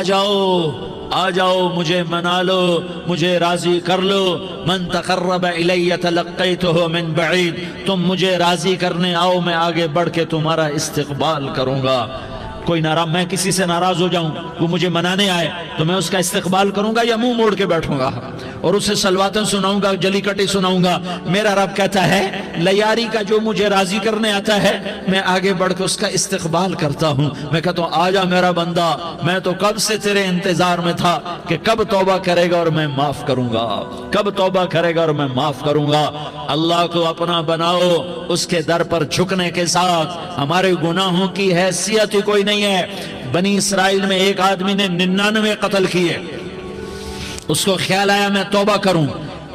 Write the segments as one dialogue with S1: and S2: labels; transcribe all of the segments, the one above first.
S1: آ جاؤ مجھے منا لو، مجھے راضی کر لو۔ من تقرب الی تلقیتہ من بعید، تم مجھے راضی کرنے آؤ، میں آگے بڑھ کے تمہارا استقبال کروں گا۔ کوئی ناراض، میں کسی سے ناراض ہو جاؤں، وہ مجھے منانے آئے تو میں اس کا استقبال کروں گا یا منہ موڑ کے بیٹھوں گا اور اسے سلواتیں سناؤں گا، جلی کٹی سناؤں گا؟ میرا رب کہتا ہے لیاری کا جو مجھے راضی کرنے آتا ہے میں آگے بڑھ کے اس کا استقبال کرتا ہوں۔ میں کہتا ہوں آجا میرا بندہ، میں تو کب سے تیرے انتظار میں تھا کہ کب توبہ کرے گا اور میں معاف کروں گا، کب توبہ کرے گا اور میں معاف کروں گا۔ اللہ کو اپنا بناؤ، اس کے در پر جھکنے کے ساتھ ہمارے گناہوں کی حیثیت ہی کوئی نہیں ہے۔ بنی اسرائیل میں ایک آدمی نے 99 قتل کیے، اس کو خیال آیا میں توبہ کروں،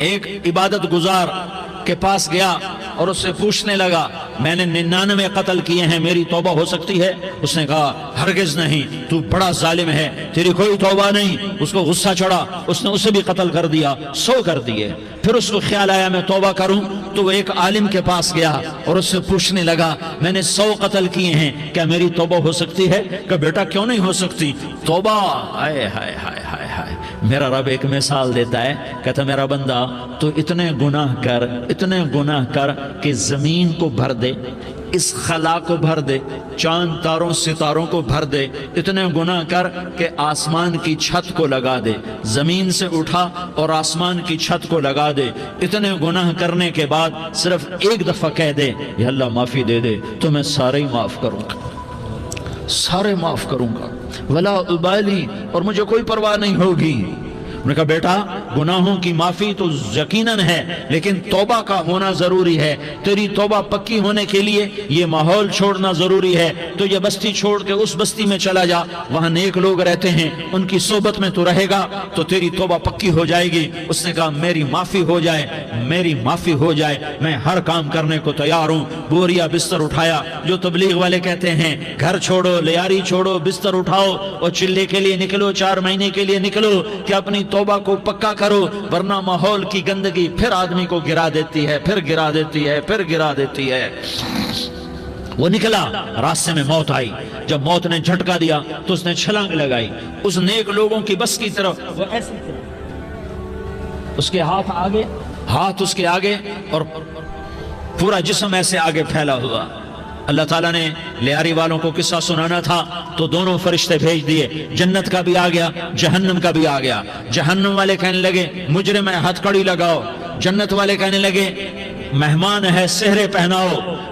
S1: ایک عبادت گزار کے پاس گیا اور اس سے پوچھنے لگا میں نے 99 قتل کیے ہیں، میری توبہ ہو سکتی ہے؟ اس نے کہا ہرگز نہیں، تو بڑا ظالم ہے، تیری کوئی توبہ نہیں۔ اس کو غصہ چڑھا، اس نے اسے بھی قتل کر دیا، 100 کر دیے۔ پھر اس کو خیال آیا میں توبہ کروں، تو وہ ایک عالم کے پاس گیا اور اس سے پوچھنے لگا میں نے 100 قتل کیے ہیں، کیا میری توبہ ہو سکتی ہے؟ کہ بیٹا کیوں نہیں ہو سکتی توبہ؟ ہائے ہائے ہائے ہائے ہائے۔ میرا رب ایک مثال دیتا ہے، کہتا میرا بندہ تو اتنے گناہ کر کہ زمین کو بھر دے، اس خلا کو بھر دے، چاند تاروں ستاروں کو بھر دے، اتنے گناہ کر کہ آسمان کی چھت کو لگا دے، زمین سے اٹھا اور آسمان کی چھت کو لگا دے۔ اتنے گناہ کرنے کے بعد صرف ایک دفعہ کہہ دے یا اللہ معافی دے دے تو میں سارے ہی معاف کروں گا، سارے معاف کروں گا، ولا ابالی، اور مجھے کوئی پرواہ نہیں ہوگی۔ انہوں نے کہا بیٹا گناہوں کی معافی تو یقیناً ہے، لیکن توبہ کا ہونا ضروری ہے۔ تیری توبہ پکی ہونے کے لیے یہ ماحول چھوڑنا ضروری ہے۔ تو یہ بستی چھوڑ کے اس بستی میں چلا جا، وہاں نیک لوگ رہتے ہیں، ان کی صحبت میں تو رہے گا تو تیری توبہ پکی ہو جائے گی۔ اس نے کہا میری معافی ہو جائے، میری معافی ہو جائے، میں ہر کام کرنے کو تیار ہوں۔ بوریا بستر اٹھایا، جو تبلیغ والے کہتے ہیں گھر چھوڑو، لیاری چھوڑو، بستر اٹھاؤ اور چلے کے لیے نکلو، 4 مہینے کے لیے نکلو کہ اپنی توبہ کو پکا کرو، ورنہ ماحول کی گندگی پھر آدمی کو گرا دیتی ہے، پھر گرا دیتی ہے، پھر گرا دیتی ہے۔ وہ نکلا، راستے میں موت آئی۔ جب موت نے جھٹکا دیا تو اس نے چھلانگ لگائی اس نیک لوگوں کی بس کی طرف، وہ ایسے اس کے ہاتھ اس کے آگے اور پورا جسم ایسے آگے پھیلا ہوا۔ اللہ تعالیٰ نے لیاری والوں کو قصہ سنانا تھا تو دونوں فرشتے بھیج دیے، جنت کا بھی آ گیا، جہنم کا بھی آ گیا۔ جہنم والے کہنے لگے مجرم ہے ہتھ کڑی لگاؤ، جنت والے کہنے لگے مہمان ہے سہرے پہناؤ۔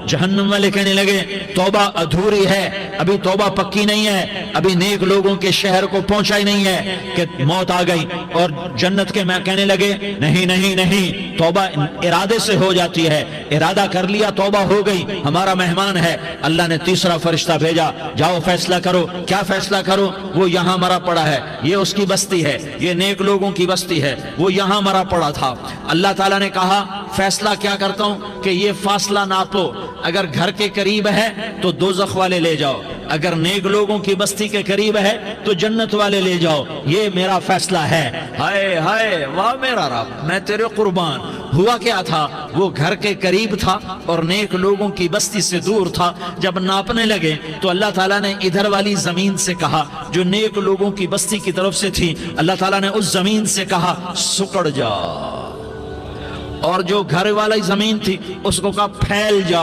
S1: جہنم والے کہنے لگے توبہ ادھوری ہے، ابھی توبہ پکی نہیں ہے، ابھی نیک لوگوں کے شہر کو پہنچا ہی نہیں ہے کہ موت آ گئی۔ اور جنت کے میں کہنے لگے نہیں نہیں نہیں، توبہ ارادے سے ہو جاتی ہے، ارادہ کر لیا توبہ ہو گئی، ہمارا مہمان ہے۔ اللہ نے تیسرا فرشتہ بھیجا، جاؤ فیصلہ کرو۔ کیا فیصلہ کرو؟ وہ یہاں مرا پڑا ہے، یہ اس کی بستی ہے، یہ نیک لوگوں کی بستی ہے، وہ یہاں مرا پڑا تھا۔ اللہ تعالیٰ نے کہا فیصلہ کیا کرتا ہوں کہ یہ فاصلہ ناپو، اگر گھر کے قریب ہے تو دوزخ والے لے جاؤ، اگر نیک لوگوں کی بستی کے قریب ہے تو جنت والے لے جاؤ، یہ میرا فیصلہ ہے۔ ہائے ہائے واہ میرا رب، میں تیرے قربان۔ ہوا کیا تھا؟ وہ گھر کے قریب تھا اور نیک لوگوں کی بستی سے دور تھا۔ جب ناپنے لگے تو اللہ تعالیٰ نے ادھر والی زمین سے کہا جو نیک لوگوں کی بستی کی طرف سے تھی، اللہ تعالیٰ نے اس زمین سے کہا سکڑ جا، اور جو گھر والی زمین تھی اس کو کہا پھیل جا۔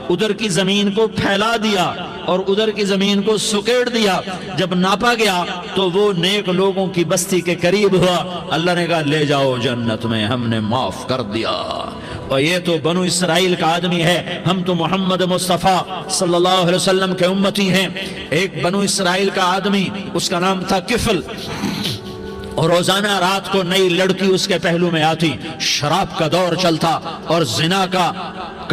S1: ادھر کی زمین کو پھیلا دیا اور ادھر کی زمین کو سکیڑ دیا۔ جب ناپا گیا تو وہ نیک لوگوں کی بستی کے قریب ہوا۔ اللہ نے کہا لے جاؤ جنت میں، ہم نے معاف کر دیا۔ اور یہ تو بنو اسرائیل کا آدمی ہے، ہم تو محمد مصطفیٰ صلی اللہ علیہ وسلم کے امتی ہیں۔ ایک بنو اسرائیل کا آدمی، اس کا نام تھا کفل، اور روزانہ رات کو نئی لڑکی اس کے پہلو میں آتی، شراب کا دور چلتا اور زنا کا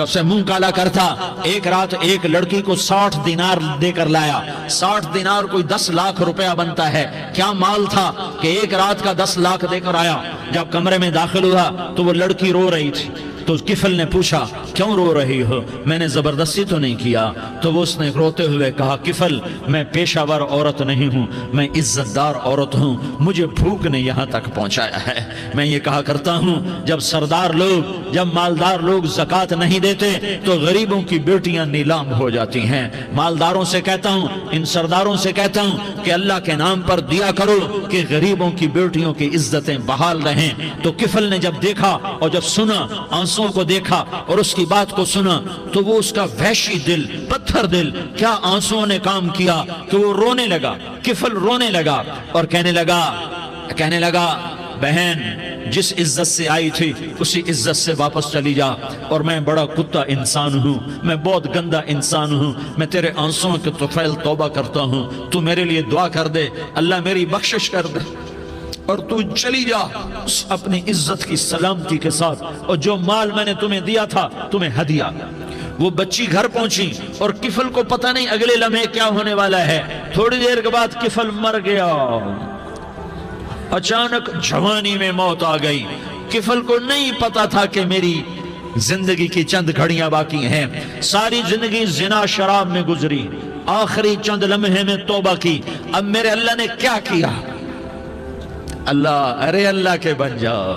S1: سے منہ کالا کرتا۔ ایک رات ایک لڑکی کو 60 دینار دے کر لایا۔ 60 دینار کوئی 10 لاکھ روپیہ بنتا ہے۔ کیا مال تھا کہ ایک رات کا 10 لاکھ دے کر آیا۔ جب کمرے میں داخل ہوا تو وہ لڑکی رو رہی تھی، تو کفل نے پوچھا کیوں رو رہی ہو؟ میں نے زبردستی تو نہیں کیا۔ تو وہ اس نے روتے ہوئے کہا کفل میں پیشہ ور عورت نہیں ہوں، میں عزت دار عورت ہوں، مجھے بھوک نے یہاں تک پہنچایا ہے۔ میں یہ کہا کرتا ہوں جب سردار لوگ، جب مالدار لوگ زکوٰۃ نہیں دیتے تو غریبوں کی بیٹیاں نیلام ہو جاتی ہیں۔ مالداروں سے کہتا ہوں، ان سرداروں سے کہتا ہوں کہ اللہ کے نام پر دیا کرو کہ غریبوں کی بیٹیوں کی عزتیں بحال رہیں۔ تو کفل نے جب دیکھا اور جب سنا، آنسوں کو دیکھا اور اس کی بات کو سنا، تو وہ اس کا وحشی دل، پتھر دل، کیا آنسوں نے کام کیا کہ وہ رونے لگا۔ کفل رونے لگا اور کہنے لگا بہن جس عزت سے آئی تھی اسی عزت سے واپس چلی جا، اور میں بڑا کتا انسان ہوں، میں بہت گندا انسان ہوں، میں تیرے آنسوں کے طفیل توبہ کرتا ہوں، تو میرے لیے دعا کر دے، اللہ میری بخشش کر دے، اور تو چلی جا اپنی عزت کی سلامتی کے ساتھ، اور جو مال میں نے تمہیں دیا تھا تمہیں ہدیہ۔ وہ بچی گھر پہنچی اور کفل کو پتہ نہیں اگلے لمحے کیا ہونے والا ہے۔ تھوڑی دیر کے بعد کفل مر گیا، اچانک جوانی میں موت آ گئی۔ کفل کو نہیں پتا تھا کہ میری زندگی کی چند گھڑیاں باقی ہیں، ساری زندگی زنا شراب میں گزری، آخری چند لمحے میں توبہ کی، اب میرے اللہ نے کیا کیا؟ اللہ کے بن جاؤ،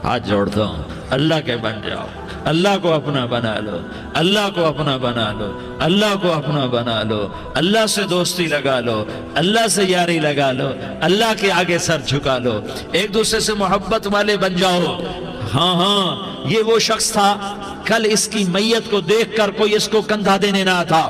S1: ہاتھ جوڑتا ہوں، اللہ کے بن جاؤ، اللہ کو اپنا بنا لو، اللہ کو اپنا بنا لو، اللہ کو اپنا بنا لو، اللہ سے دوستی لگا لو، اللہ سے یاری لگا لو، اللہ کے آگے سر جھکا لو، ایک دوسرے سے محبت والے بن جاؤ۔ ہاں یہ وہ شخص تھا، کل اس کی میت کو دیکھ کر کوئی اس کو کندھا دینے نہ آتا،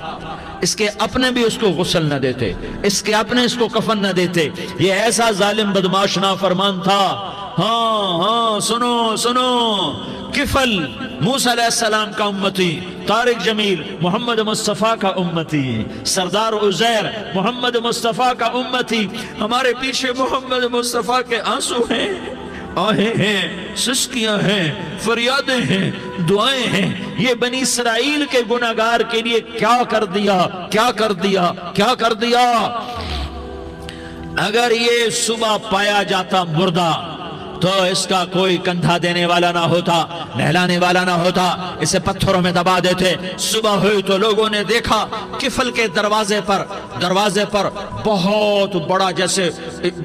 S1: اس کے اپنے بھی اس کو غسل نہ دیتے، اس کے اپنے اس کو کفن نہ دیتے، یہ ایسا ظالم بدماش نافرمان تھا۔ ہاں سنو، کفل موسیٰ علیہ السلام کا امتی، طارق جمیل محمد مصطفیٰ کا امتی، سردار عزیر محمد مصطفیٰ کا امتی، ہمارے پیچھے محمد مصطفیٰ کے آنسو ہیں، آہیں ہیں، سسکیاں ہیں، فریادیں ہیں، دعائیں ہیں۔ یہ بنی اسرائیل کے گناہگار کے لیے کیا کر دیا۔ اگر یہ صبح پایا جاتا مردہ تو اس کا کوئی کندھا دینے والا نہ ہوتا، نہلانے والا نہ ہوتا، اسے پتھروں میں دبا دیتے۔ صبح ہوئی تو لوگوں نے دیکھا کفل کے دروازے پر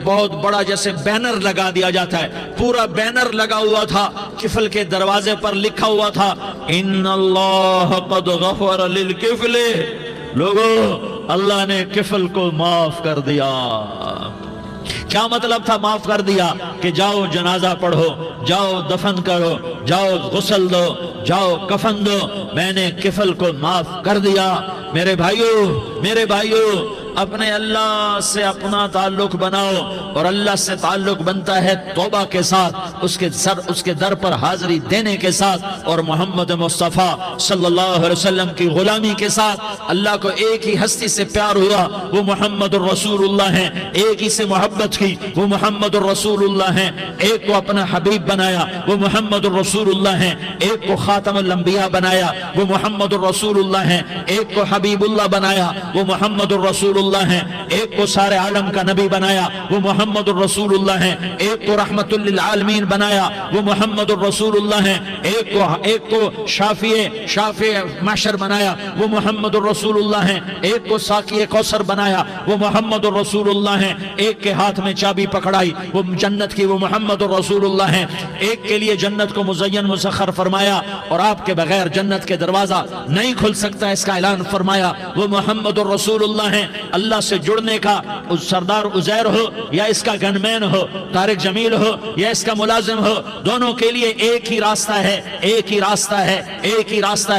S1: بہت بڑا جیسے بینر لگا دیا جاتا ہے، پورا بینر لگا ہوا تھا، کفل کے دروازے پر لکھا ہوا تھا ان اللہ قد غفر للکفل، لوگو اللہ نے کفل کو معاف کر دیا۔ کیا مطلب تھا معاف کر دیا؟ کہ جاؤ جنازہ پڑھو، جاؤ دفن کرو، جاؤ غسل دو، جاؤ کفن دو، میں نے کفل کو معاف کر دیا۔ میرے بھائیو اپنے اللہ سے اپنا تعلق بناؤ، اور اللہ سے تعلق بنتا ہے توبہ کے ساتھ، اس کے در پر حاضری دینے کے ساتھ، اور محمد مصطفیٰ صلی اللہ علیہ وسلم کی غلامی کے ساتھ۔ اللہ کو ایک ہی ہستی سے پیار ہوا، وہ محمد الرسول اللہ ہیں، ایک ہی سے محبت کی، وہ محمد الرسول اللہ ہیں، ایک کو اپنا حبیب بنایا، وہ محمد الرسول اللہ ہیں، ایک کو خاتم الانبیاء بنایا، وہ محمد الرسول اللہ ہیں، ایک کو حبیب اللہ بنایا، وہ محمد الرسول اللہ ہیں، ایک کو سارے عالم کا نبی بنایا، وہ محمد الرسول اللہ ہیں، ایک کو رحمت للعالمین بنایا، وہ محمد الرسول اللہ ہیں، ایک کو شافع محشر بنایا، وہ محمد الرسول اللہ ہیں، ایک کو ساقی کوثر بنایا، وہ محمد الرسول اللہ ہیں، ایک کے ہاتھ میں چابی پکڑائی وہ جنت کی، وہ محمد الرسول اللہ ہیں، ایک کے لیے جنت کو مزین مسخر فرمایا اور آپ کے بغیر جنت کے دروازہ نہیں کھل سکتا اس کا اعلان فرمایا، وہ محمد الرسول اللہ ہیں۔ اللہ سے جڑنے کا سردار عزیر ہو یا اس کا گنمین ہو، طارق جمیل ہو یا اس کا ملازم ہو، دونوں کے لیے ایک ہی راستہ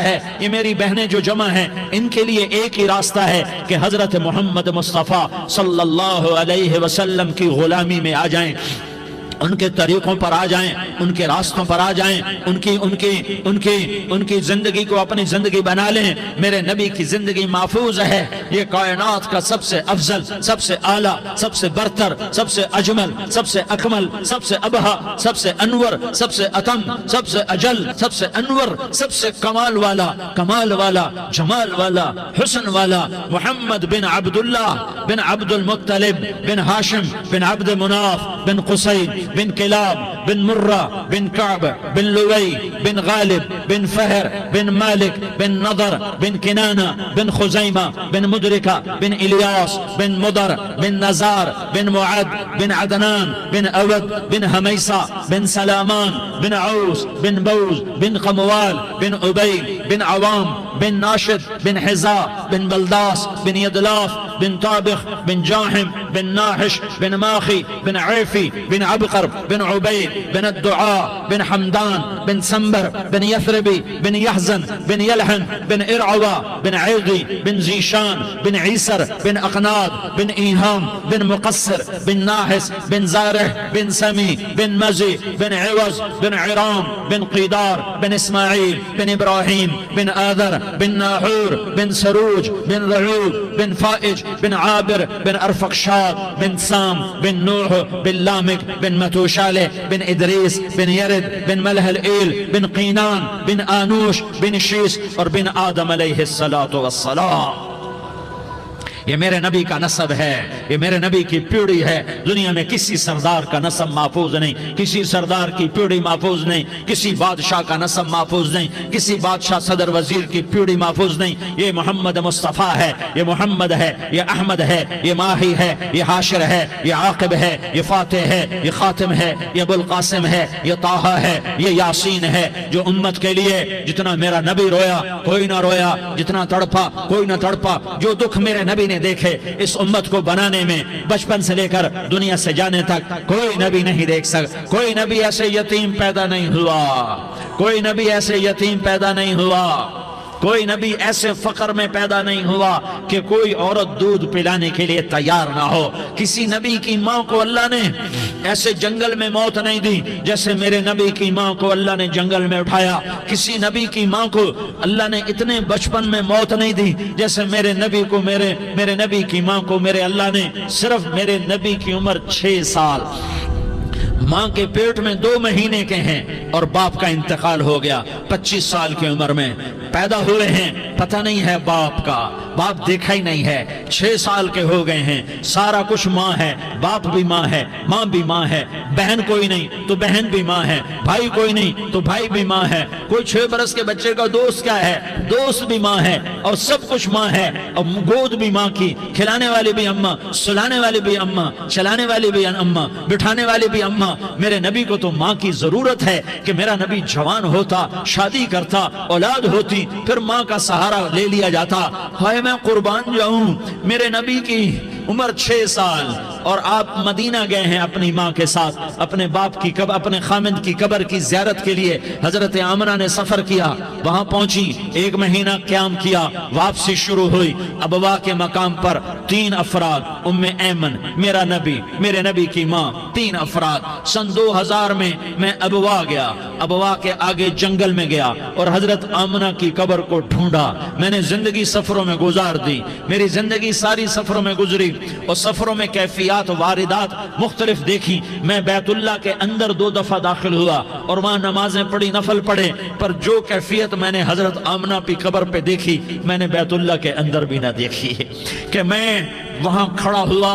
S1: ہے۔ یہ میری بہنیں جو جمع ہیں ان کے لیے ایک ہی راستہ ہے کہ حضرت محمد مصطفیٰ صلی اللہ علیہ وسلم کی غلامی میں آ جائیں، ان کے طریقوں پر آ جائیں، ان کے راستوں پر آ جائیں، ان کی زندگی کو اپنی زندگی بنا لیں۔ میرے نبی کی زندگی محفوظ ہے، یہ کائنات کا سب سے افضل، سب سے اعلیٰ، سب سے برتر، سب سے اجمل، سب سے اکمل، سب سے ابہا، سب سے انور، سب سے اتم، سب سے اجل، سب سے انور، سب سے کمال والا، جمال والا، حسن والا، محمد بن عبداللہ بن عبد المطلب بن ہاشم بن عبد مناف بن قصی بن کلاب بن مرہ بن کعب بن لوی بن غالب بن فہر بن مالک بن نضر بن کنانہ بن خزیمہ بن مدرکہ بن الیاس بن مدر بن نزار بن معد بن عدنان بن اود بن حمیسہ بن سلامان بن عوس بن بوز بن قموال بن عبید بن عوام بن ناشد بن حزا بن بلداس بن یدلاف بن طابخ بن جاحم بن ناحش بن ماخی بن عیفی بن عبقر بن عبید بن الدعاء بن حمدان بن سنبر بن یثربی بن یحزن بن یلحن بن ارعوہ بن عیغی بن زیشان بن عیسر بن اقناد بن ایہام بن مقصر بن ناحس بن زارح بن سمی بن مزی بن عوض بن عرام بن قیدار بن اسماعیل بن ابراہیم بن آذر بن ناحور بن سروج بن رعوب بن فائج بن عابر بن ارفقشاد بن سام بن نوح بن لامک بن متوشالہ بن ادریس بن یرد بن ملح الایل بن قینان بن آنوش بن شیس اور بن آدم علیہ السلام۔ یہ میرے نبی کا نسب ہے، یہ میرے نبی کی پیڑھی ہے۔ دنیا میں کسی سردار کا نسب محفوظ نہیں، کسی سردار کی پیڑھی محفوظ نہیں، کسی بادشاہ کا نسب محفوظ نہیں، کسی بادشاہ صدر وزیر کی پیڑھی محفوظ نہیں۔ یہ محمد مصطفیٰ ہے، یہ محمد ہے، یہ احمد ہے، یہ ماہی ہے، یہ حاشر ہے، یہ عاقب ہے، یہ فاتح ہے، یہ خاتم ہے، یہ ابو القاسم ہے، یہ طٰہٰ ہے، یہ یاسین ہے۔ جو امت کے لیے جتنا میرا نبی رویا کوئی نہ رویا، جتنا تڑپا کوئی نہ تڑپا، جو دکھ میرے نبی نے دیکھے اس امت کو بنانے میں، بچپن سے لے کر دنیا سے جانے تک کوئی نبی نہیں دیکھ سکتا۔ کوئی نبی ایسے یتیم پیدا نہیں ہوا، کوئی نبی ایسے یتیم پیدا نہیں ہوا، کوئی نبی ایسے فقر میں پیدا نہیں ہوا کہ کوئی عورت دودھ پلانے کے لیے تیار نہ ہو۔ کسی نبی کی ماں کو اللہ نے ایسے جنگل میں موت نہیں دی جیسے میرے نبی کی ماں کو اللہ نے جنگل میں اٹھایا۔ کسی نبی کی ماں کو اللہ نے اتنے بچپن میں موت نہیں دی جیسے میرے نبی کو میرے نبی کی ماں کو میرے اللہ نے صرف میرے نبی کی عمر 6 سال، ماں کے پیٹ میں 2 مہینے کے ہیں اور باپ کا انتقال ہو گیا 25 سال کی عمر میں پیدا ہوئے ہیں، پتہ نہیں ہے باپ کا، باپ دیکھا ہی نہیں ہے، 6 سال کے ہو گئے ہیں، سارا کچھ ماں ہے، باپ بھی ماں ہے، ماں بھی ماں ہے، بہن کوئی نہیں تو بہن بھی ماں ہے، بھائی کوئی نہیں تو بھائی بھی ماں ہے، کوئی 6 برس کے بچے کا دوست کیا ہے، دوست بھی ماں ہے، اور سب کچھ ماں ہے، اور گود بھی ماں کی، کھلانے والی بھی اماں، سلانے والی بھی اماں، چلانے والی بھی اماں، بٹھانے والی بھی اماں۔ میرے نبی کو تو ماں کی ضرورت ہے کہ میرا نبی جوان ہوتا، شادی کرتا، اولاد ہوتی، پھر ماں کا سہارا لے لیا جاتا۔ ہائے میں قربان جاؤں، میرے نبی کی عمر 6 سال اور آپ مدینہ گئے ہیں اپنی ماں کے ساتھ، اپنے باپ کی اپنے خامند کی قبر کی زیارت کے لیے حضرت آمنہ نے سفر کیا، وہاں پہنچی، 1 مہینہ قیام کیا، واپسی شروع ہوئی۔ ابوا کے مقام پر 3 افراد، ام ایمن، میرا نبی، میرے نبی کی ماں، 3 افراد۔ سن 2000 میں ابوا گیا، ابوا کے آگے جنگل میں گیا اور حضرت آمنہ کی قبر کو ڈھونڈا۔ میں نے زندگی سفروں میں گزار دی، میری زندگی ساری سفروں میں گزری، اور سفروں میں کیفیات واردات مختلف دیکھی۔ میں بیت اللہ کے اندر 2 دفعہ داخل ہوا اور وہاں نمازیں پڑھی، نفل پڑھے، پر جو کیفیت میں نے حضرت آمنہ کی قبر پہ دیکھی میں نے بیت اللہ کے اندر بھی نہ دیکھی، کہ میں وہاں کھڑا ہوا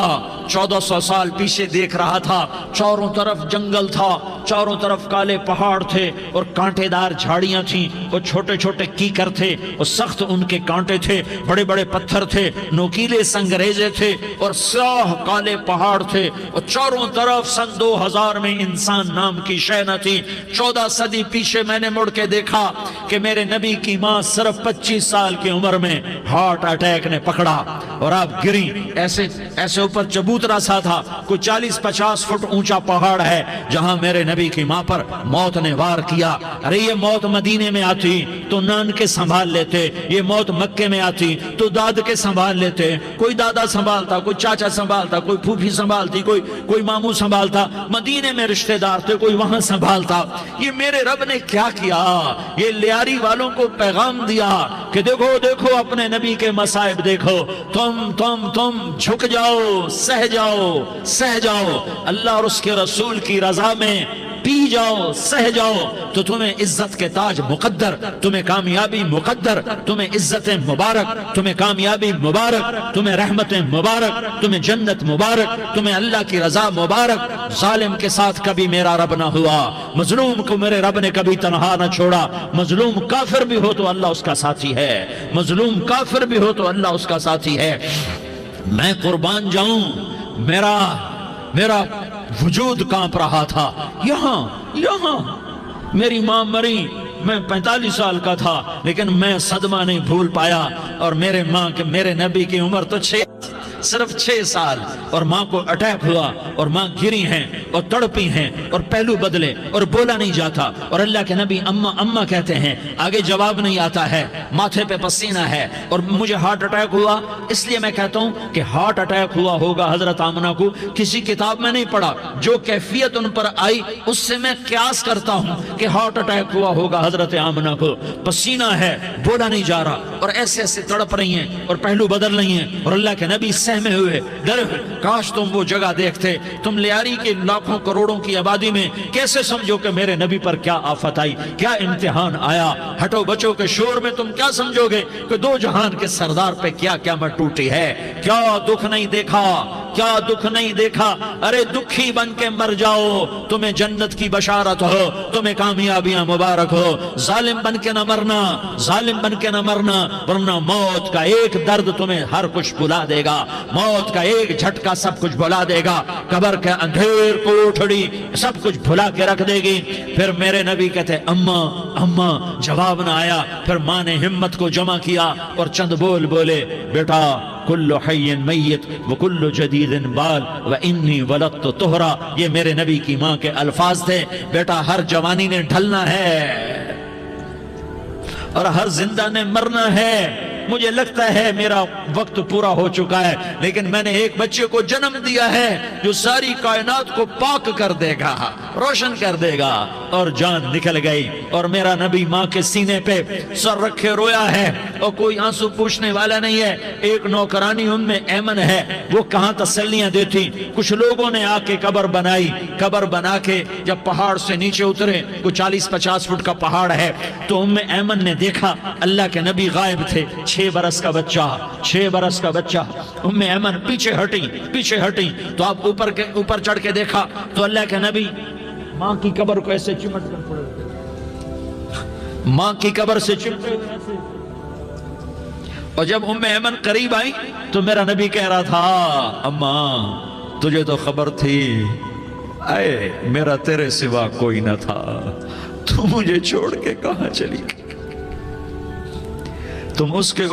S1: 1400 سال پیچھے دیکھ رہا تھا، چاروں طرف جنگل تھا، چاروں طرف کالے پہاڑ تھے اور کانٹے دار جھاڑیاں تھیں، اور چھوٹے چھوٹے کیکر تھے اور سخت ان کے کانٹے تھے، بڑے بڑے پتھر تھے، نوکیلے سنگریزے تھے اور سیاہ کالے پہاڑ تھے، اور چاروں طرف سن 2000 میں انسان نام کی شے نہ تھی۔ 14 صدی پیچھے میں نے مڑ کے دیکھا کہ میرے نبی کی ماں صرف 25 سال کی عمر میں ہارٹ اٹیک نے پکڑا اور آپ گری، ایسے اوپر چبوترا سا تھا، کوئی 40-50 فٹ اونچا پہاڑ ہے جہاں میرے نبی کی ماں پر موت نے وار کیا۔ ارے یہ موت مدینے میں آتی تو نان کے سنبھال لیتے، یہ موت مکے میں آتی تو داد کے سنبھال لیتے، کوئی دادا سنبھالتا، کوئی چاچا سنبھالتا، کوئی پھوپھی سنبھالتی، کوئی ماموں سنبھالتا، مدینے میں رشتہ دار تھے، کوئی وہاں سنبھالتا۔ یہ میرے رب نے کیا کیا؟ یہ لیاری والوں کو پیغام دیا کہ دیکھو دیکھو اپنے نبی کے مصائب دیکھو، تم جھک جاؤ، سہ جاؤ، اللہ اور اس کے رسول کی رضا میں پی جاؤ سہ جاؤ تو تمہیں عزت کے تاج مقدر، تمہیں کامیابی مقدر، تمہیں عزت مبارک، تمہیں کامیابی مبارک، تمہیں رحمت مبارک، تمہیں جنت مبارک، تمہیں اللہ کی رضا مبارک۔ ظالم کے ساتھ کبھی میرا رب نہ ہوا، مظلوم کو میرے رب نے کبھی تنہا نہ چھوڑا۔ مظلوم کافر بھی ہو تو اللہ اس کا ساتھی ہے، مظلوم کافر بھی ہو تو اللہ اس کا ساتھی ہے۔ میں قربان جاؤں، میرا وجود کانپ رہا تھا۔ یہاں میری ماں مری، میں 45 سال کا تھا، لیکن میں صدمہ نہیں بھول پایا۔ اور میرے نبی کی عمر تو صرف 6 سال، اور ماں کو اٹیک ہوا اور ماں گری ہیں اور تڑپی ہیں اور پہلو بدلے اور بولا نہیں جاتا، اور اللہ کے نبی اماں اماں کہتے ہیں، آگے جواب نہیں آتا ہے، ماتھے پہ پسینہ ہے، اور مجھے ہارٹ اٹیک ہوا۔ اس لیے میں کہتا ہوں کہ ہارٹ اٹیک ہوا ہوگا حضرت آمنہ کو، کسی کتاب میں نہیں پڑھا، جو کیفیت ان پر آئی اس سے میں قیاس کرتا ہوں کہ ہارٹ اٹیک ہوا ہوگا حضرت آمنہ کو۔ پسینہ ہے، بولا نہیں جا رہا، اور ایسے تڑپ رہی ہیں اور پہلو بدل رہی ہیں، اور اللہ کے نبی سہمے ہوئے ڈرے ہوئے۔ کاش تم وہ جگہ دیکھتے، تم لیاری کے لاکھوں کروڑوں کی آبادی میں کیسے سمجھو کہ میرے نبی پر کیا آفت آئی، کیا امتحان آیا۔ ہٹو بچوں کے شور میں تم کیا سمجھو گے کہ 2 جہان کے سردار پہ کیا قیامت ٹوٹی ہے۔ کیا دکھ نہیں دیکھا، کیا دکھ نہیں دیکھا۔ ارے دکھی بن کے مر جاؤ، تمہیں جنت کی بشارت ہو، تمہیں کامیابیاں مبارک ہو۔ ظالم بن کے نہ مرنا، ظالم بن کے نہ مرنا، ورنہ موت کا ایک درد تمہیں ہر کچھ بلا دے گا، موت کا ایک جھٹکا سب کچھ بھلا دے گا، قبر کے اندھیر کوٹھڑی سب کچھ بھلا کے رکھ دے گی۔ پھر میرے نبی کہتے اماں، جواب نہ آیا۔ پھر ماں نے ہمت کو جمع کیا اور چند بولے، بیٹا کل حی میت وکل جدید بال وانی ولدت طہرا۔ یہ میرے نبی کی ماں کے الفاظ تھے، بیٹا ہر جوانی نے ڈھلنا ہے اور ہر زندہ نے مرنا ہے۔ مجھے لگتا ہے میرا وقت پورا ہو چکا ہے، لیکن میں نے ایک بچے کو جنم دیا ہے جو ساری کائنات کو پاک کر دے گا، روشن کر دے گا۔ اور جان نکل گئی، اور میرا نبی ماں کے سینے پہ سر رکھے رویا ہے، اور کوئی آنسو پوچھنے والا نہیں ہے۔ ایک نوکرانی ام ایمن ہے، وہ کہاں تسلیاں دیتی۔ کچھ لوگوں نے آ کے قبر بنائی، قبر بنا کے جب پہاڑ سے نیچے اترے، کوئی 40-50 فٹ کا پہاڑ ہے، تو ام ایمن نے دیکھا اللہ کے نبی غائب تھے، 6 برس کا بچہ۔ ام ایمن پیچھے ہٹی تو آپ اوپر چڑھ کے دیکھا تو اللہ کے نبی ماں کی قبر کو ایسے چمٹ کر پڑے، ماں کی قبر سے چمٹے ہوئے ایسے۔ اور جب ام ایمن قریب آئی تو میرا نبی کہہ رہا تھا، اماں تجھے تو خبر تھی، اے میرا تیرے سوا کوئی نہ تھا، تو مجھے چھوڑ کے کہاں چلی گئی؟ تم اس کے